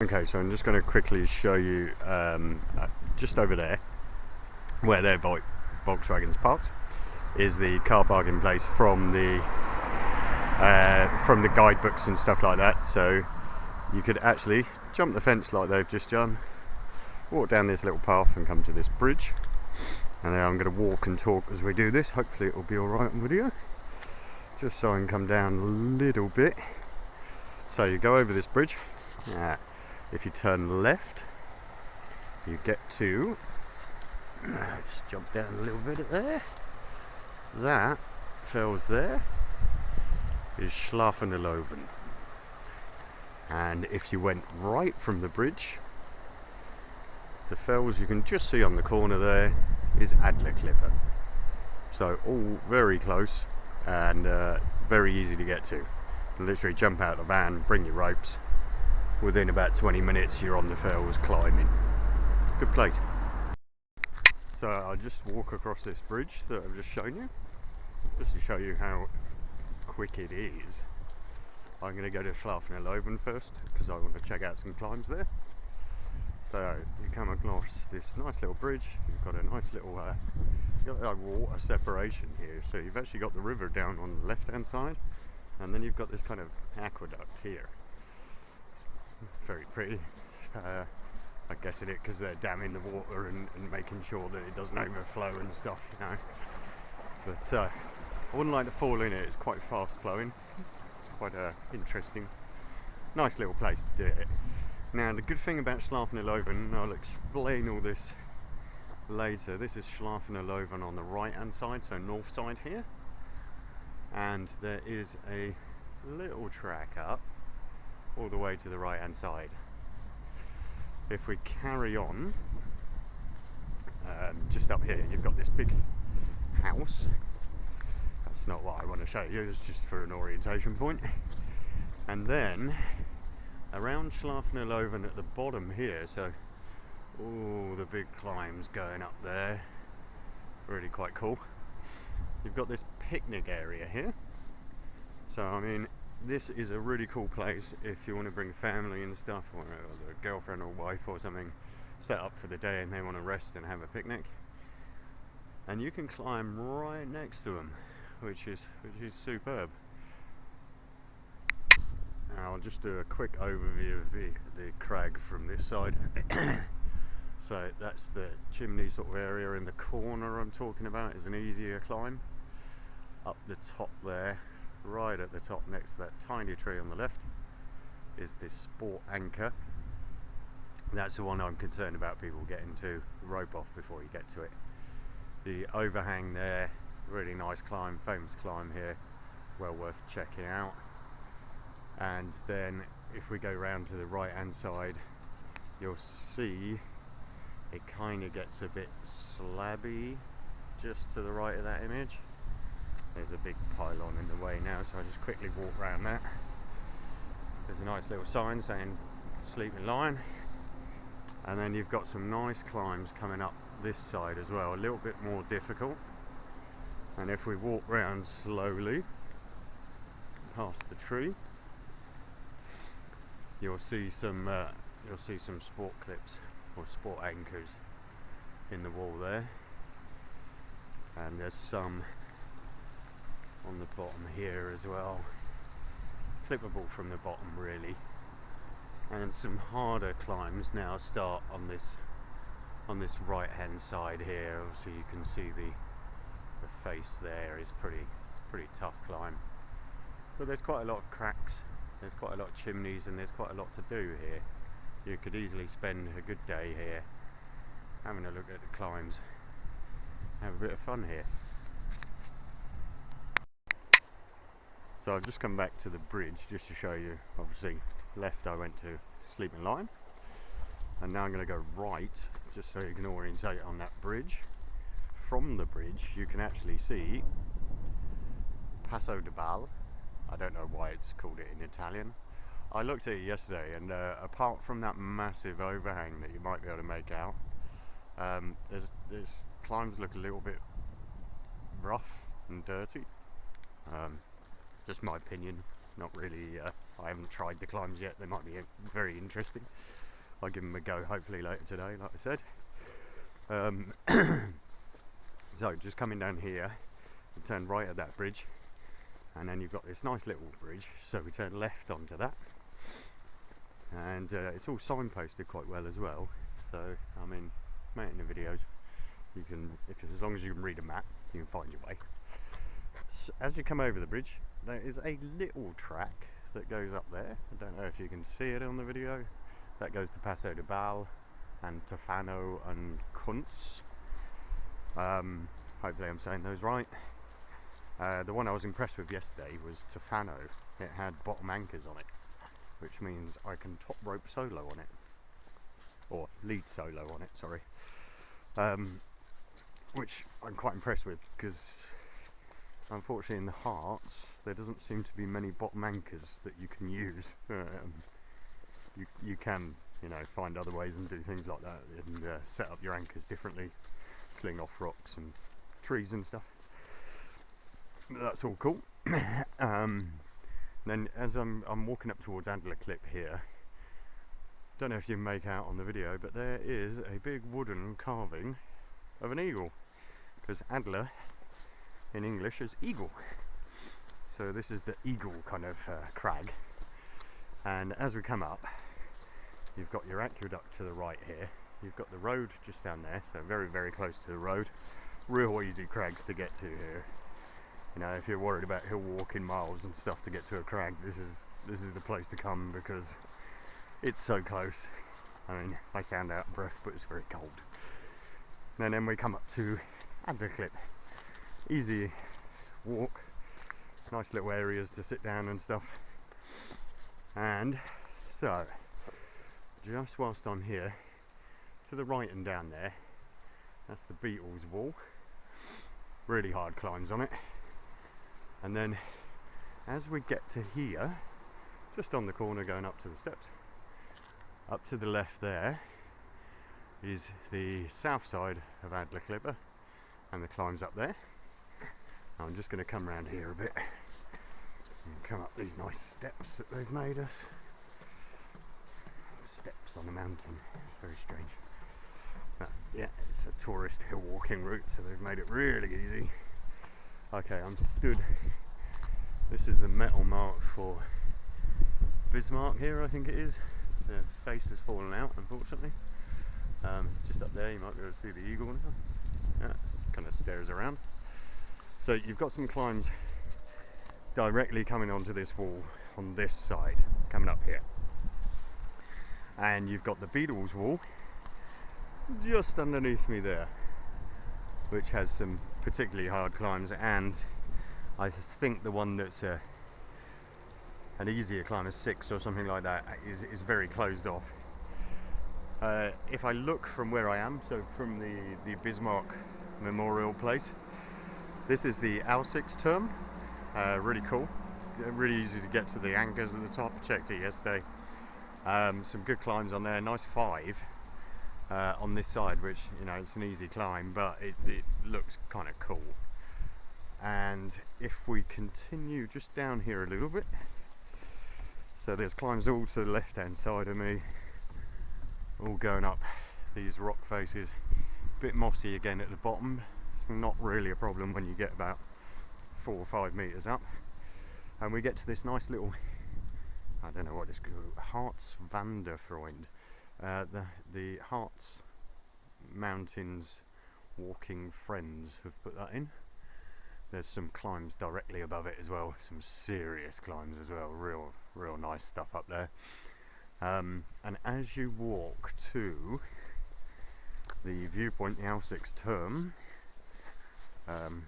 Okay, so I'm just going to quickly show you just over there where their Volkswagen's parked is the car parking place from the guidebooks and stuff like that. So you could actually jump the fence like they've just done, walk down this little path and come to this bridge. And then I'm going to walk and talk as we do this. Hopefully it will be alright on video, just so I can come down a little bit. So you go over this bridge. If you turn left, you get to, just jump down a little bit there. That fels there is Schlafender Löwe. And if you went right from the bridge, the fels you can just see on the corner there is Adlerklippengruppe. So all very close and very easy to get to. Literally jump out of the van, bring your ropes. Within about 20 minutes you're on the fels climbing. Good place. So I'll just walk across this bridge that I've just shown you, just to show you how quick it is. I'm going to go to Schlafender Löwe first because I want to check out some climbs there. So you come across this nice little bridge. You've got a nice little you've got water separation here. So you've actually got the river down on the left hand side, and then you've got this kind of aqueduct here. Very pretty. I guess it because they're damming the water and making sure that it doesn't overflow and stuff, you know. But I wouldn't like to fall in it. It's quite fast flowing. It's quite interesting, nice little place to do it. Now the good thing about Schlafender Löwe, and I'll explain all this later. This is Schlafender Löwe on the right hand side, so north side here, and there is a little track up all the way to the right hand side. If we carry on, just up here you've got this big house. That's not what I want to show you, it's just for an orientation point. And then around Schlafender Löwe at the bottom here, so all the big climbs going up there, really quite cool. You've got this picnic area here. So I mean, this is a really cool place if you want to bring family and stuff, or a girlfriend or wife or something, set up for the day and they want to rest and have a picnic. And you can climb right next to them, which is superb. Now I'll just do a quick overview of the crag from this side. So that's the chimney sort of area in the corner I'm talking about, is an easier climb. Up the top there, right at the top next to that tiny tree on the left, is this sport anchor. That's the one I'm concerned about people getting to rope off before you get to it. The overhang there, really nice climb, famous climb here, well worth checking out. And then if we go round to the right hand side, you'll see it kind of gets a bit slabby just to the right of that image. There's a big pylon in the way now, so I just quickly walk around that. There's a nice little sign saying Sleeping Lion. And then you've got some nice climbs coming up this side as well, a little bit more difficult. And if we walk round slowly past the tree, you'll see some sport clips or sport anchors in the wall there. And there's some on the bottom here as well, clippable from the bottom really. And some harder climbs now start on this right hand side here. Obviously you can see the face there is pretty tough climb, but there's quite a lot of cracks, there's quite a lot of chimneys, and there's quite a lot to do here. You could easily spend a good day here having a look at the climbs, have a bit of fun here. So I've just come back to the bridge just to show you. Obviously left I went to Sleeping Lion, and now I'm going to go right just so you can orientate on that bridge. From the bridge you can actually see Passo di Bal. I don't know why it's called it in Italian. I looked at it yesterday, and apart from that massive overhang that you might be able to make out, there's climbs look a little bit rough and dirty. Just my opinion. Not really, I haven't tried the climbs yet. They might be very interesting. I'll give them a go hopefully later today, like I said. So just coming down here, we turn right at that bridge, and then you've got this nice little bridge, so we turn left onto that, and it's all signposted quite well as well. So I mean, making the videos, you can, as long as you can read a map, you can find your way. So as you come over the bridge, there is a little track that goes up there. I don't know if you can see it on the video. That goes to Passo de Bal and Tofano and Kunz. Hopefully I'm saying those right. The one I was impressed with yesterday was Tofano. It had bottom anchors on it, which means I can top rope solo on it, or lead solo on it, sorry. Which I'm quite impressed with, because unfortunately in the Harz there doesn't seem to be many bottom anchors that you can use. You can, you know, find other ways and do things like that, and set up your anchors differently, sling off rocks and trees and stuff. That's all cool. Then as I'm walking up towards Adlerklipp here, don't know if you can make out on the video, but there is a big wooden carving of an eagle, because Adler in English is eagle. So this is the eagle kind of crag, and as we come up, you've got your aqueduct to the right here, you've got the road just down there, so very, very close to the road. Real easy crags to get to here. You know, if you're worried about hill walking miles and stuff to get to a crag, this is the place to come, because it's so close. I mean, I sound out of breath, but it's very cold. And then we come up to Adlerklipp. Easy walk, nice little areas to sit down and stuff. And so, just whilst I'm here, to the right and down there, that's the Beatles wall. Really hard climbs on it. And then as we get to here, just on the corner going up to the steps, up to the left there is the south side of Adlerklippe, and the climbs up there. I'm just going to come around here a bit and come up these nice steps that they've made us. Steps on a mountain, it's very strange. But yeah, it's a tourist hill walking route, so they've made it really easy. Okay, I'm stood. This is the metal mark for Bismarck here, I think it is. The face has fallen out, unfortunately. Just up there, you might be able to see the eagle now. Yeah, it kind of stares around. So you've got some climbs directly coming onto this wall on this side, coming up here. And you've got the Beatles wall just underneath me there, which has some particularly hard climbs, and I think the one that's an easier climb, a 6 or something like that, is very closed off. If I look from where I am, so from the Bismarck Memorial Place, this is the Aussicht's term. Really cool, really easy to get to the anchors at the top. I checked it yesterday. Some good climbs on there, nice 5 on this side, which, you know, it's an easy climb, but it looks kind of cool. And if we continue just down here a little bit, so there's climbs all to the left hand side of me, all going up these rock faces. Bit mossy again at the bottom. It's not really a problem when you get about 4 or 5 meters up, and we get to this nice little, I don't know what it's called, Harz Wanderfreund. The Harz Mountains Walking Friends have put that in. There's some climbs directly above it as well, some serious climbs as well, real nice stuff up there. And as you walk to the viewpoint, the Aussicht's term, and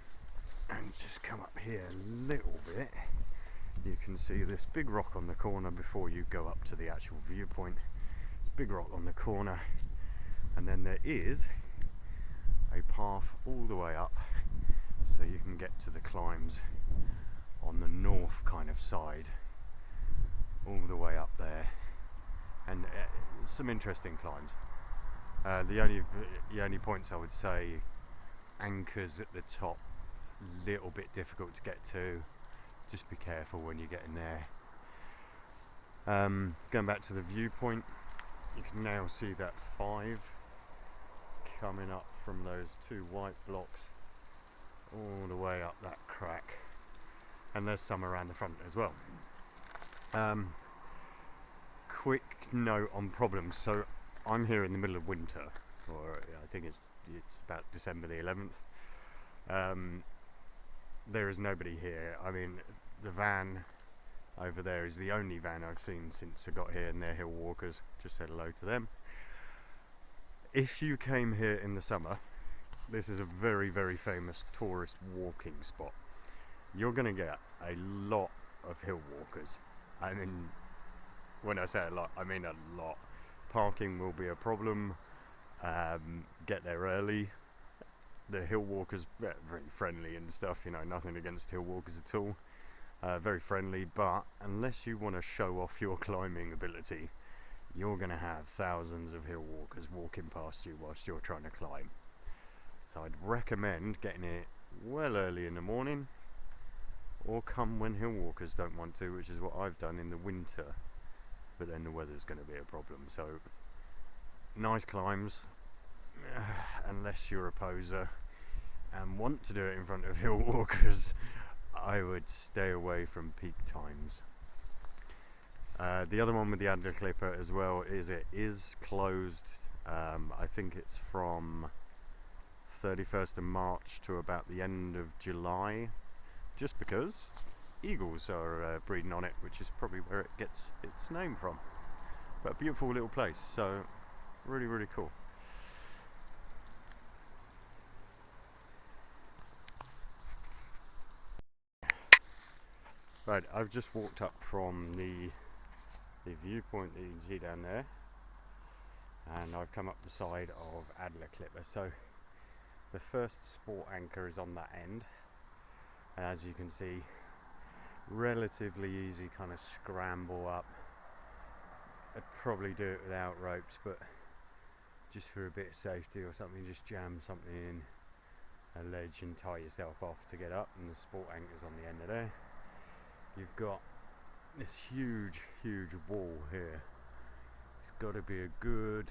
just come up here a little bit, you can see this big rock on the corner before you go up to the actual viewpoint. It's a big rock on the corner, and then there is a path all the way up, so you can get to the climbs on the north kind of side, all the way up there, and some interesting climbs. The only points I would say, anchors at the top, little bit difficult to get to. Just be careful when you get in there. Going back to the viewpoint, you can now see that 5 coming up from those 2 white blocks all the way up that crack, and there's some around the front as well. Quick note on problems. So I'm here in the middle of winter, or I think it's about December the 11th. There is nobody here. I mean, the van over there is the only van I've seen since I got here, and they're hill walkers. Just said hello to them. If you came here in the summer, this is a very, very famous tourist walking spot. You're going to get a lot of hill walkers. I mean, when I say a lot, I mean a lot. Parking will be a problem. Get there early. The hill walkers very friendly and stuff, you know, nothing against hill walkers at all. Very friendly, but unless you want to show off your climbing ability, you're going to have thousands of hill walkers walking past you whilst you're trying to climb. So I'd recommend getting it well early in the morning, or come when hill walkers don't want to, which is what I've done in the winter, but then the weather's going to be a problem. So nice climbs, unless you're a poser and want to do it in front of hill walkers, I would stay away from peak times. The other one with the Adlerklippe as well is it is closed. I think it's from 31st of March to about the end of July, just because eagles are breeding on it, which is probably where it gets its name from. But a beautiful little place, so really, really cool. Right, I've just walked up from the viewpoint that you can see down there, and I've come up the side of Adlerklippe. So the first sport anchor is on that end, and as you can see, relatively easy kind of scramble up. I'd probably do it without ropes, but just for a bit of safety or something, just jam something in a ledge and tie yourself off to get up, and the sport anchor's on the end of there. You've got this huge wall here. It's got to be a good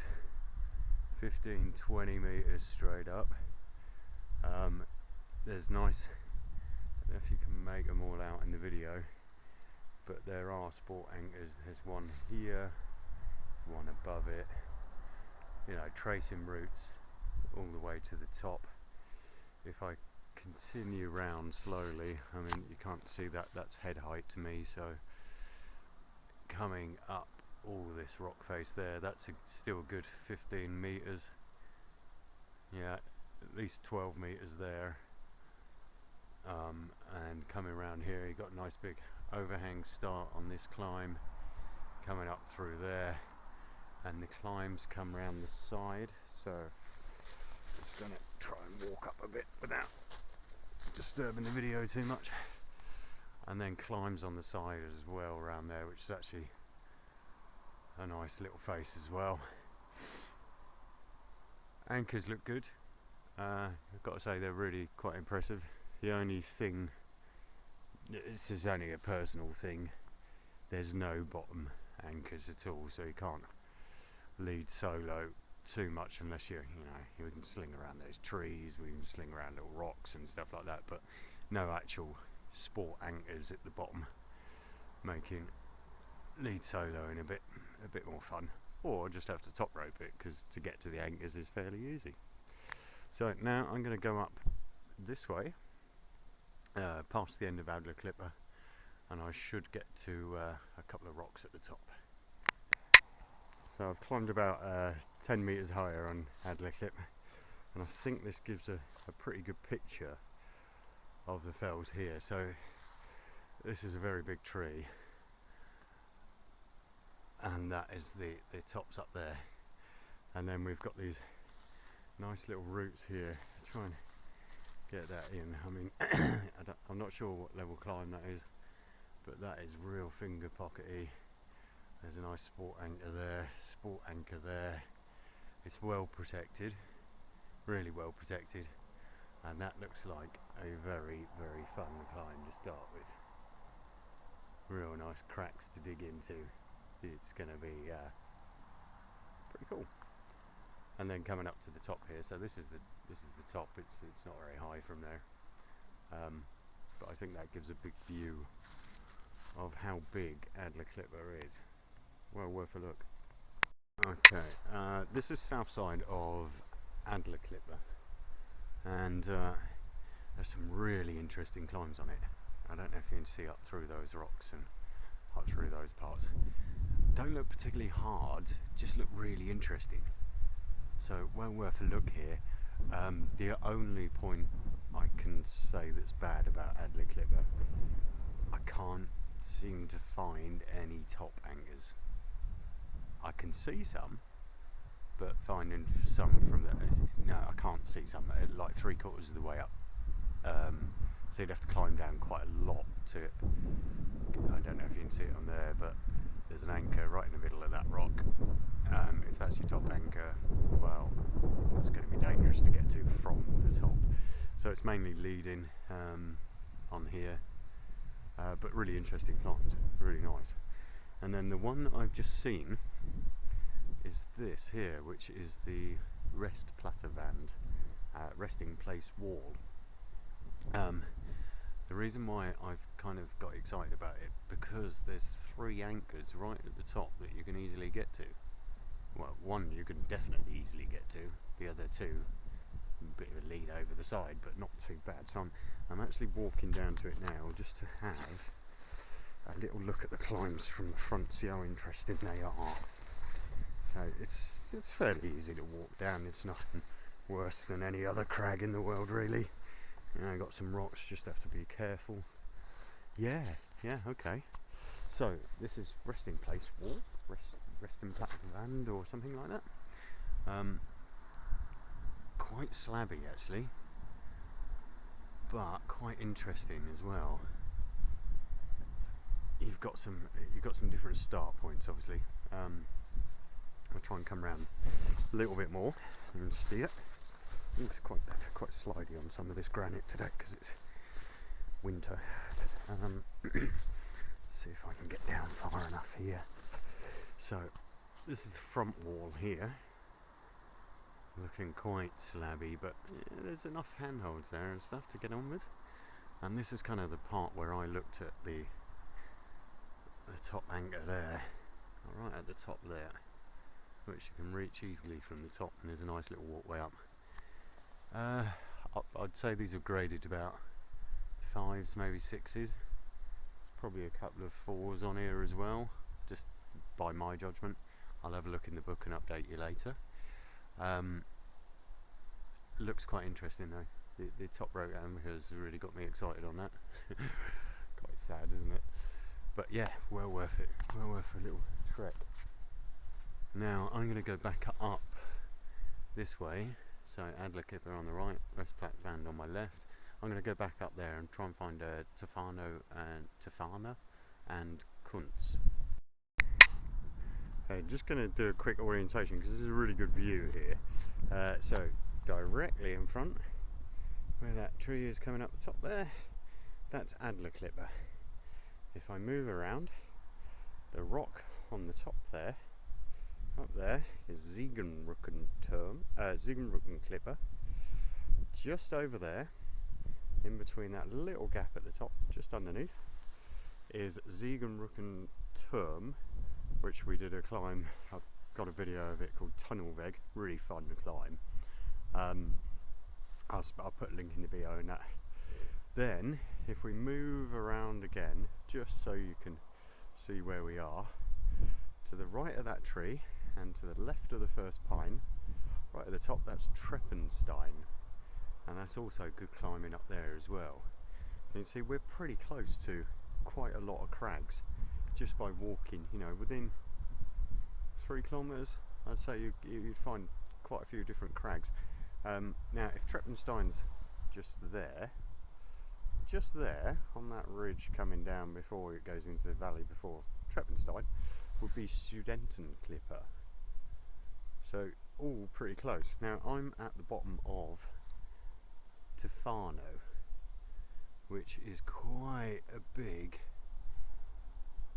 15-20 meters straight up. There's nice, I don't know if you can make them all out in the video, but there are sport anchors. There's one here, one above it, you know, tracing routes all the way to the top. If I continue round slowly, I mean, you can't see that, that's head height to me, so coming up all this rock face there, that's still a good 15 meters, yeah, at least 12 meters there. And coming around here, you've got a nice big overhang start on this climb, coming up through there, and the climbs come around the side. So I'm just going to try and walk up a bit without disturbing the video too much, and then climbs on the side as well around there, which is actually a nice little face as well. Anchors look good. I've got to say they're really quite impressive. The only thing, this is only a personal thing, there's no bottom anchors at all, so you can't lead solo too much unless you can sling around those trees, we can sling around little rocks and stuff like that, but no actual sport anchors at the bottom, making lead soloing a bit more fun, or just have to top rope it, because to get to the anchors is fairly easy. So now I'm going to go up this way, past the end of Adlerklippe, and I should get to a couple of rocks at the top. So I've climbed about 10 meters higher on Adlerklippe, and I think this gives a pretty good picture of the fells here. So this is a very big tree, and that is the tops up there, and then we've got these nice little roots here. Try and get that in. I mean, I'm not sure what level climb that is, but that is real finger pockety. There's a nice sport anchor there, It's well protected, really well protected, and that looks like a very, very fun climb to start with. Real nice cracks to dig into. it's going to be pretty cool. And then coming up to the top here, so this is the top. It's not very high from there, but I think that gives a big view of how big Adlerklippe is. Well worth a look. Okay, this is south side of Adlerklippe, and there's some really interesting climbs on it. I don't know if you can see up through those rocks and up through those parts. Don't look particularly hard, just look really interesting. So well worth a look here. The only point I can say that's bad about Adlerklippe, I can't seem to find any top anchors. I can see some, but finding some from the, no, I can't see some, like 3/4 of the way up. So you'd have to climb down quite a lot to it. I don't know if you can see it on there, but there's an anchor right in the middle of that rock. If that's your top anchor, well, it's going to be dangerous to get to from the top. So it's mainly leading on here, but really interesting climbs, really nice. And then the one that I've just seen is this here, which is the Restplattenwand, resting place wall. The reason why I've kind of got excited about it, because there's 3 anchors right at the top that you can easily get to. Well, one you can definitely easily get to, the other 2 a bit of a lead over the side, but not too bad. So I'm actually walking down to it now just to have a little look at the climbs from the front, see how interesting they are. So it's fairly easy to walk down. It's nothing worse than any other crag in the world, really. You know, got some rocks, just have to be careful. Yeah, okay. So this is resting place wall, resting Plattenwand or something like that. Quite slabby actually, but quite interesting as well. You've got some different start points, obviously. I'll try and come around a little bit more and see it. It's quite slidey on some of this granite today because it's winter. See if I can get down far enough here. So this is the front wall here, looking quite slabby, but yeah, there's enough handholds there and stuff to get on with. And this is kind of the part where I looked at the top anchor there, right at the top there, which you can reach easily from the top, and there's a nice little walkway up. I'd say these are graded about 5s, maybe 6s. Probably a couple of 4s on here as well, just by my judgment. I'll have a look in the book and update you later. Looks quite interesting though. The top rope anchor has really got me excited on that. Quite sad, isn't it? But yeah, well worth it. Well worth a little trek. Now I'm going to go back up this way. So Adlerklippe on the right, Restplattenwand on my left. I'm going to go back up there and try and find Tafana and Kunz. Okay, just going to do a quick orientation because this is a really good view here. So directly in front, where that tree is coming up the top there, that's Adlerklippe. If I move around, the rock on the top there, up there, is Ziegenrückenklippe. Just over there, in between that little gap at the top, just underneath, is Ziegenrückenturm, which we did a climb. I've got a video of it called Tunnelweg, really fun to climb. I'll put a link in the bio and that. Then, if we move around again, just so you can see where we are, to the right of that tree and to the left of the first pine, right at the top, that's Treppenstein, and that's also good climbing up there as well. You can see we're pretty close to quite a lot of crags just by walking. You know, within 3 kilometres, I'd say you'd find quite a few different crags. Now, if Treppenstein's just there on that ridge coming down before it goes into the valley before Treppenstein, would be Studentenklippe. So all pretty close. Now I'm at the bottom of Tafano, which is quite a big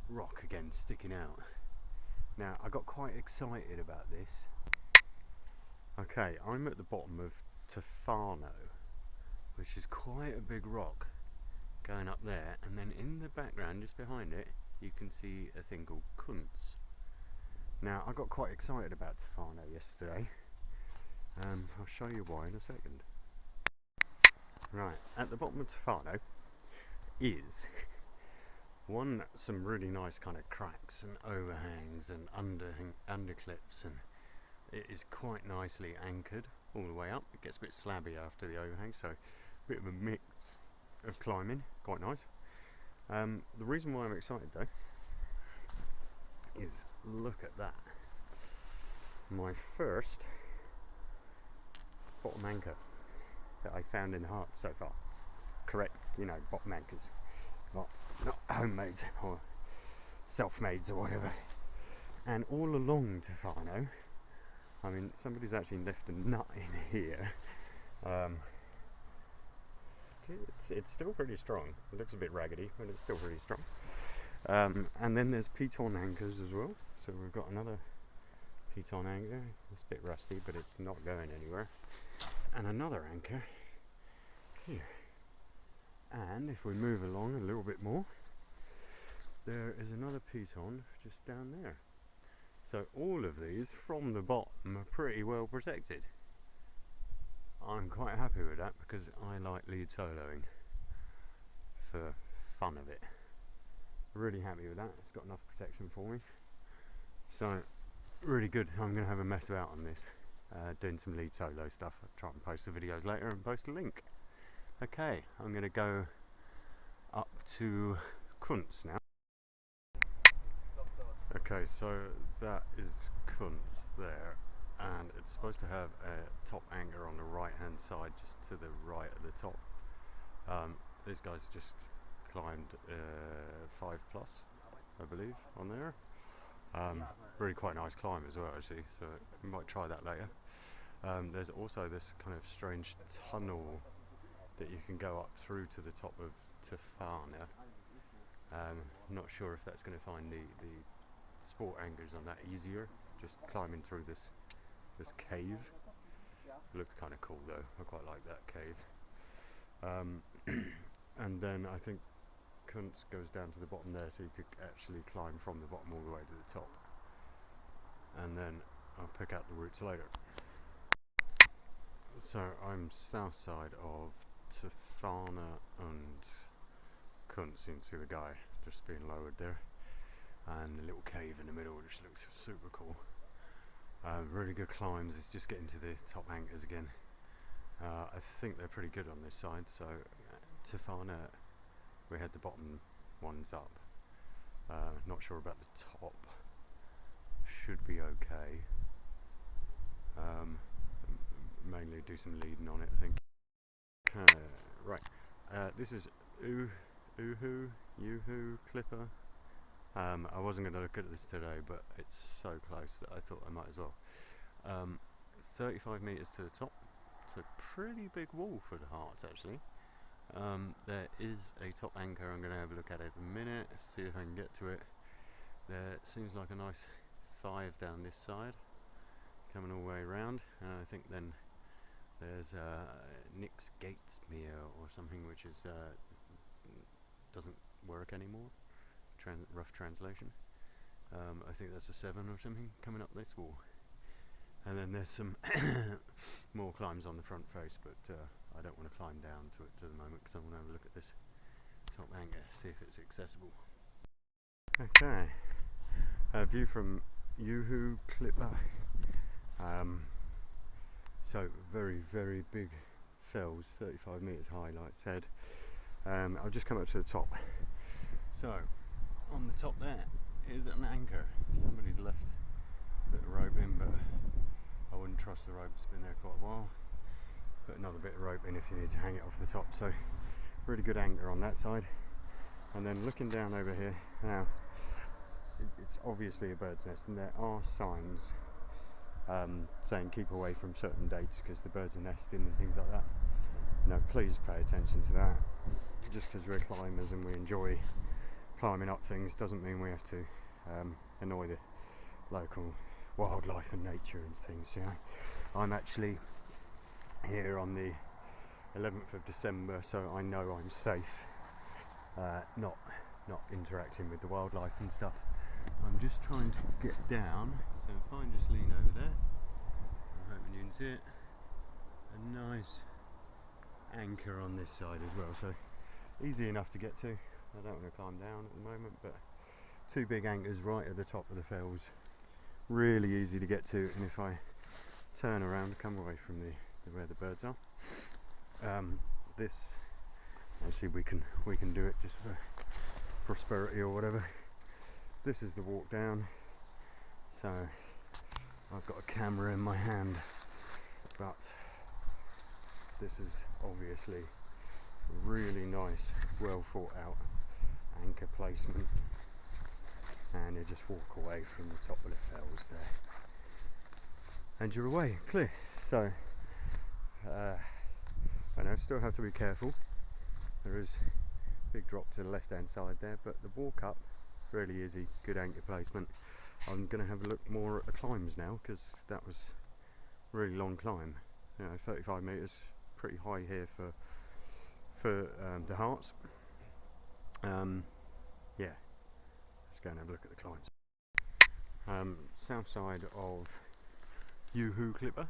rock again sticking out. Now I got quite excited about this. Okay, I'm at the bottom of Tofano, which is quite a big rock going up there, and then in the background just behind it you can see a thing called Kunz. Now I got quite excited about Tofano yesterday. I'll show you why in a second. Right, at the bottom of Tofano is some really nice kind of cracks and overhangs and underclips, and it is quite nicely anchored all the way up. It gets a bit slabby after the overhang, so a bit of a mix of climbing, quite nice. The reason why I'm excited though is look at that. My first bottom anchor that I found in Harz so far. Correct, you know, bottom anchors, not homemade or self-mades or whatever. And all along Tofano, I mean, somebody's actually left a nut in here. It's still pretty strong. It looks a bit raggedy, but it's still pretty strong. And then there's piton anchors as well. So we've got another piton anchor. It's a bit rusty, but it's not going anywhere. And another anchor here. And if we move along a little bit more, there is another piton just down there. So all of these from the bottom are pretty well protected. I'm quite happy with that because I like lead soloing for fun of it. Really happy with that. It's got enough protection for me. So really good. I'm going to have a mess about on this, doing some lead solo stuff. I'll try and post the videos later and post a link. Okay, I'm going to go up to Kunz now. Okay, so that is Kunz there, and it's supposed to have a top anchor on the right hand side, just to the right of the top. These guys just climbed 5+, I believe, on there. Really quite nice climb as well actually, so we might try that later. There's also this kind of strange tunnel that you can go up through to the top of Tofano. Not sure if that's going to find the sport anchors on that easier, just climbing through this cave. It looks kind of cool though, I quite like that cave. And then I think Kunz goes down to the bottom there, so you could actually climb from the bottom all the way to the top. And then I'll pick out the routes later. So I'm south side of Tofano and Kunz. You can see the guy just being lowered there, and the little cave in the middle, which looks super cool. Really good climbs. It's just getting to the top anchors again. I think they're pretty good on this side. So Tofano, we had the bottom ones up. Not sure about the top. Should be okay. Mainly do some leading on it, I think. Right. This is Uhu Clipper. I wasn't going to look at this today, but it's so close that I thought I might as well. 35 metres to the top. It's a pretty big wall for the Harz actually. There is a top anchor. I'm going to have a look at it in a minute, see if I can get to it. There seems like a nice 5 down this side, coming all the way around. I think then there's Nick's Gatesmere or something, which is doesn't work anymore. Rough translation. I think that's a 7 or something coming up this wall. And then there's some more climbs on the front face, but I don't want to climb down to it at the moment because I want to have a look at this top anchor, see if it's accessible. Okay, a view from Uhu Clipper. So very big fells, 35 metres high like I said. I'll just come up to the top. So on the top there is an anchor. Somebody's left a bit of rope in, but I wouldn't trust the rope, it's been there quite a while. Put another bit of rope in if you need to hang it off the top. So really good anchor on that side. And then looking down over here, now it's obviously a bird's nest, and there are signs saying keep away from certain dates because the birds are nesting and things like that. No, please pay attention to that. Just because we're climbers and we enjoy climbing up things doesn't mean we have to annoy the local wildlife and nature and things. You know, I'm actually here on the 11th of December, so I know I'm safe, not interacting with the wildlife and stuff. I'm just trying to get down, so if I just lean over there, I'm hoping you can see it, a nice anchor on this side as well, so easy enough to get to. I don't want to climb down at the moment, but two big anchors right at the top of the fells, really easy to get to. And if I turn around, come away from the where the birds are, this actually we can do it just for prosperity or whatever. This is the walk down, so I've got a camera in my hand, but this is obviously a really nice, well thought out anchor placement, and you just walk away from the top of the fells there and you're away, clear. So I know still have to be careful, there is a big drop to the left hand side there, but the walk up really easy, good anchor placement. I'm going to have a look more at the climbs now, because that was a really long climb, you know, 35 metres, pretty high here for the Harz. Yeah, let's go and have a look at the climbs. South side of Okertal.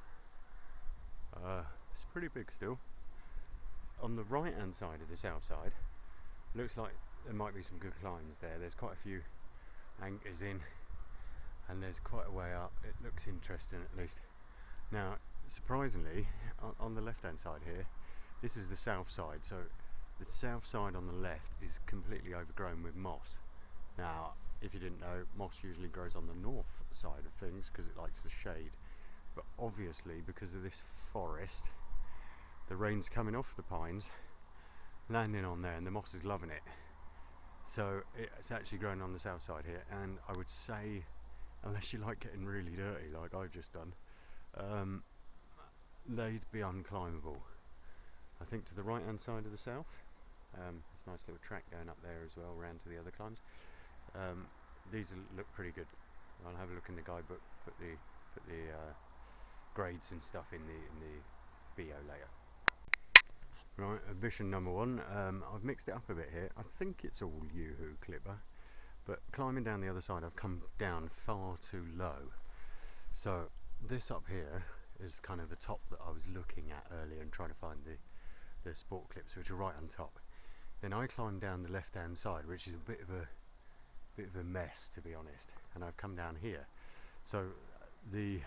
It's pretty big still. On the right hand side of the south side, looks like there might be some good climbs there. There's quite a few anchors in, and there's quite a way up. It looks interesting at least. Now, surprisingly, on the left hand side here, this is the south side, so the south side on the left is completely overgrown with moss. Now, if you didn't know, moss usually grows on the north side of things because it likes the shade, but obviously because of this forest, the rain's coming off the pines, landing on there, and the moss is loving it. So it's actually growing on the south side here, and I would say, unless you like getting really dirty like I've just done, they'd be unclimbable. I think to the right hand side of the south, there's a nice little track going up there as well, around to the other climbs. These look pretty good. I'll have a look in the guidebook, put the grades and stuff in the bio later. Right, ambition number one. I've mixed it up a bit here. I think it's all Okertal, but climbing down the other side I've come down far too low. So this up here is kind of the top that I was looking at earlier and trying to find the sport clips, which are right on top. Then I climbed down the left hand side, which is a bit of a mess, to be honest, and I've come down here. So the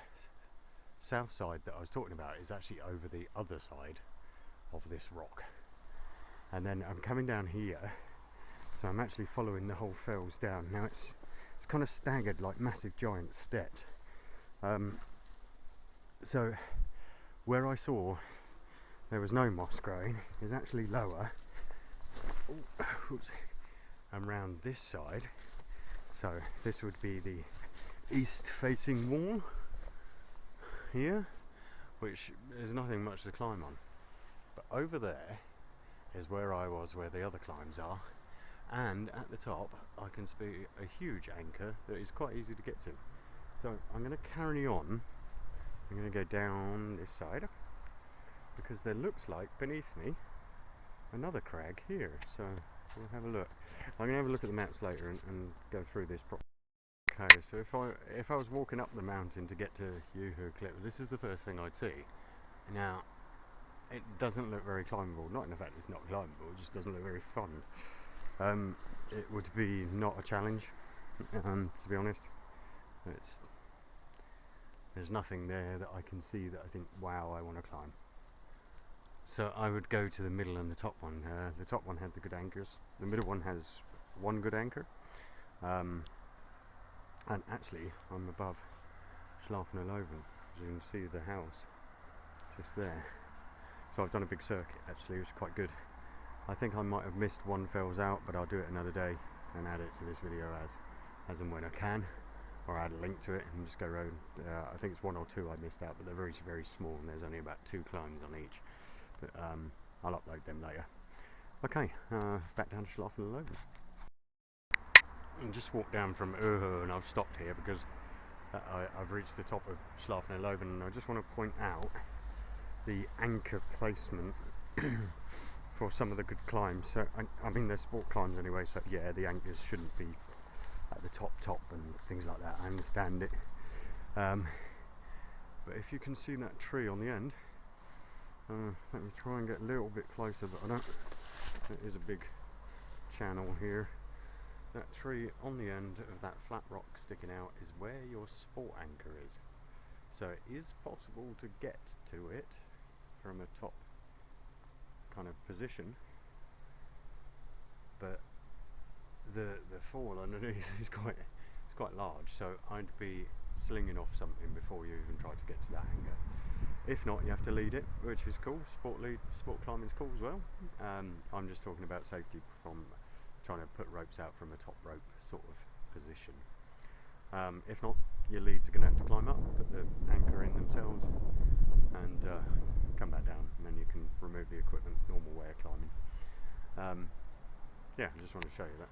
south side that I was talking about is actually over the other side of this rock, and then I'm coming down here, so I'm actually following the whole fells down. Now it's kind of staggered like massive giant steps. So where I saw there was no moss growing is actually lower. Oops. And round this side, so this would be the east facing wall here, which there's nothing much to climb on, but over there is where I was, where the other climbs are, and at the top I can see a huge anchor that is quite easy to get to. So I'm going to carry on. I'm going to go down this side, because there looks like beneath me another crag here, so we'll have a look. I'm going to have a look at the maps later and go through this properly. Okay, so if I was walking up the mountain to get to Okertal, this is the first thing I'd see. Now, it doesn't look very climbable. Not in the fact it's not climbable, it just doesn't look very fun. It would be not a challenge, to be honest. There's nothing there that I can see that I think, wow, I want to climb. So I would go to the middle and the top one. The top one had the good anchors. The middle one has one good anchor. And actually, I'm above Schlafender Löwe. As you can see the house just there. So I've done a big circuit actually, which is quite good. I think I might have missed one fells out, but I'll do it another day and add it to this video as and when I can, or add a link to it and just go round. I think it's one or two I missed out, but they're very, very small, and there's only about 2 climbs on each. But I'll upload them later. Okay, back down to Schlafender Löwe. And just walked down from and I've stopped here because I've reached the top of Schlafender Löwe, and I just want to point out the anchor placement for some of the good climbs. So I mean they're sport climbs anyway, so yeah, the anchors shouldn't be at the top and things like that. I understand it, but if you can see that tree on the end, let me try and get a little bit closer, but I don't. It is a big channel here. That tree on the end of that flat rock sticking out is where your sport anchor is. So it is possible to get to it from a top kind of position, but the fall underneath is quite large, so I'd be slinging off something before you even try to get to that anchor. If not, you have to lead it, which is cool. Sport climbing is cool as well. I'm just talking about safety from trying to put ropes out from a top rope sort of position. If not, your leads are going to have to climb up, put the anchor in themselves, and come back down, and then you can remove the equipment, normal way of climbing. Yeah, I just want to show you that.